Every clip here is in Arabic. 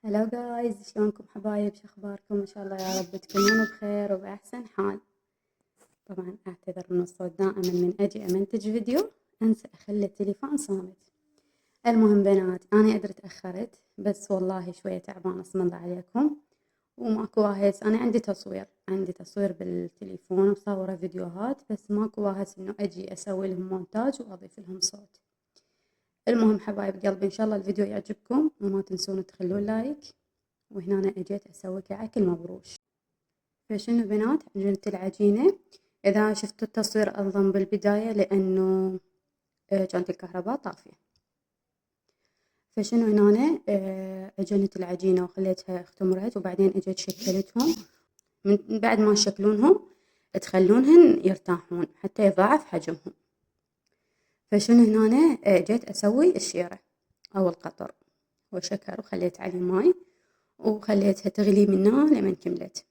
هلو جايز، شلونكم حبايب؟ شو اخباركم؟ ان شاء الله يا رب تكونون بخير وبأحسن حال. طبعا اعتذر من الصوت، دائما من اجي امنتج فيديو انسى اخلي التليفون صامت. المهم بنات، انا ادري تاخرت بس والله شويه تعبانه اسم الله عليكم، وماكو واهس. انا عندي تصوير بالتليفون ومصوره فيديوهات، بس ماكو واهس انه اجي اسوي لهم مونتاج واضيف لهم صوت. المهم حبايب قلبي، ان شاء الله الفيديو يعجبكم وما تنسون تخلون لايك. وهنا أنا أجيت أسوي كعك المبروش. فشنو بنات، عجنت العجينة. إذا شفتوا التصوير أظن بالبداية لأنه كانت الكهرباء طافية. فشنو هنا أنا عجنت العجينة وخليتها اختمرت، وبعدين أجيت شكلتهم. من بعد ما تشكلونهم تخلونهن يرتاحون حتى يضاعف حجمهم. فشنو هنا أنا جيت أسوي الشيرة أو القطر وشكر، وخليت عليه ماي وخليتها تغلي منها لمن كملت.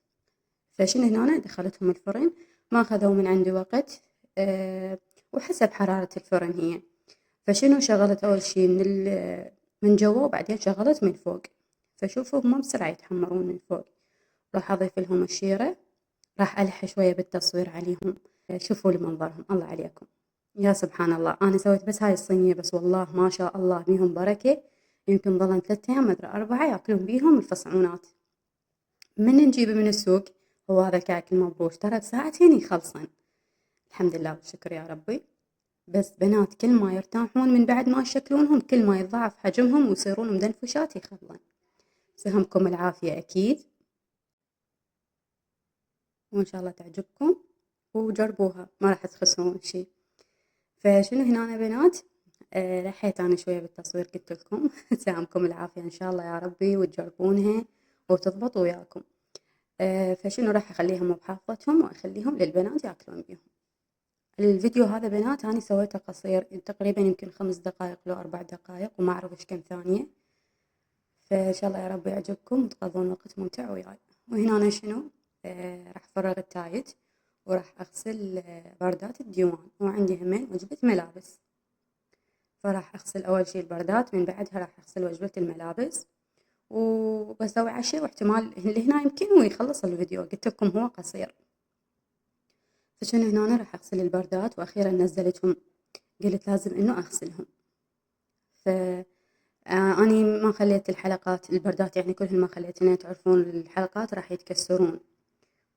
فشنو هنا دخلتهم الفرن، ما أخذوا من عندي وقت. وحسب حرارة الفرن هي. فشنو شغلت أول شي من جوا، وبعدين شغلت من فوق. فشوفوا هم بسرعة يتحمرون من فوق. راح أضيف لهم الشيرة، راح ألح شوية بالتصوير عليهم. شوفوا لمنظرهم، الله عليكم يا سبحان الله. أنا سويت بس هاي الصينية بس، والله ما شاء الله بيهم بركة. يمكن ظلن 3 أيام مدري 4 ياكلون بيهم الفصعونات. من نجيبه من السوق هو هذا الكعك المبروش ترى بساعتين يخلصن. الحمد لله والشكر يا ربي. بس بنات كل ما يرتاحون من بعد ما يشكلونهم كل ما يضاعف حجمهم ويصيرون مدنفشات يخلون. سهمكم العافية أكيد، وإن شاء الله تعجبكم وجربوها ما راح تخسرون شي. فشنو هنا أنا بنات، لحيت أنا شوية بالتصوير قلت لكم سهمكم العافية إن شاء الله يا ربي وتجربونها وتضبط وياكم. فشنو راح أخليهم بحافظتهم وأخليهم للبنات ياكلون بيهم. الفيديو هذا بنات أنا سويته قصير، تقريبا يمكن 5 دقايق لو 4 دقايق وما أعرف إيش كم ثانية. فإن شاء الله يا رب يعجبكم وتقضون وقت ممتع وياي. وهنا أنا شنو راح أفرغ التايت وراح أغسل بردات الديوان، وعندي همين وجبة ملابس. فراح أغسل أول شي البردات، من بعدها راح أغسل وجبة الملابس وبسوي عشاء، واحتمال اللي هنا يمكن ويخلص الفيديو، قلت لكم هو قصير. فشنو هنا أنا راح أغسل البردات، وأخيرا نزلتهم قلت لازم إنه أغسلهم. ف أني ما خليت الحلقات البردات يعني كلهن ما خليتهن، تعرفون الحلقات راح يتكسرون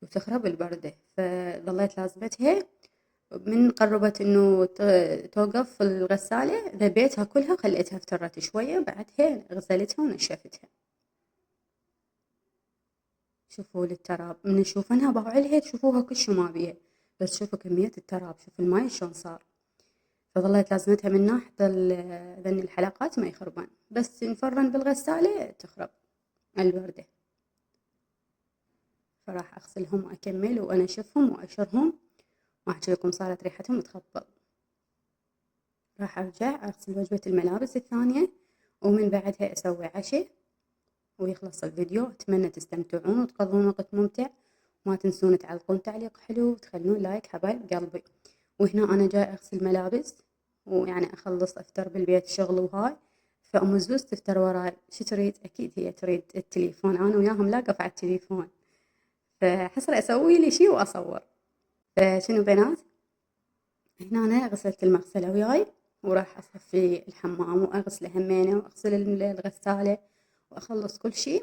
وتخرب البردة، فظليت لازمتها. من قربت إنه توقف في الغسالة ذبيتها كلها وخليتها افترت شوية، بعدها غسلتها ونشفتها. شوفوا للتراب من نشوفنها بوعلها تشوفوها كل شي ما بيها، بس شوفوا كمية التراب، شوفوا الماي شلون صار. فظليت لازمتها منه حتى ذني الحلقات ما يخربن، بس نفرن بالغسالة تخرب الوردة. فراح أغسلهم وأكمل وأنشفهم وأشرهم، وأحكي لكم صارت ريحتهم تخبل. راح أرجع أغسل وجبة الملابس الثانية، ومن بعدها أسوي عشاء ويخلص الفيديو. أتمنى تستمتعون وتقضون وقت ممتع. ما تنسون تعلقون تعليق حلو وتخلون لايك حبايب قلبي. وهنا أنا جاي أغسل ملابس، ويعني أخلص أفتر بالبيت شغل وهاي. فأم زوز تفتر وراي، شو تريد؟ أكيد هي تريد التليفون، أنا وياهم لاقف على التليفون، فحسرة أسوي لي شي وأصور. فشنو بنات، هنا أنا غسلت المغسلة وياي، وراح أصفي الحمام وأغسله همينة وأغسل الغسالة وأخلص كل شي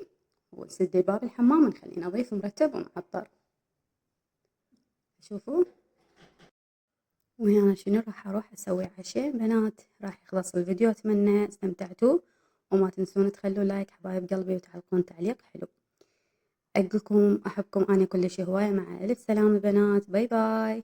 وأسد باب الحمام ونخليه نظيف ومرتب ومعطر. شوفوا. وهنا شنو راح أروح أسوي عشاء بنات. راح يخلص الفيديو، أتمنى استمتعتوا، وما تنسون تخلوا لايك حبايب قلبي وتعلقون تعليق حلو. أقولكم أحبكم أنا كل شي هواية، مع ألف سلامة بنات، باي باي.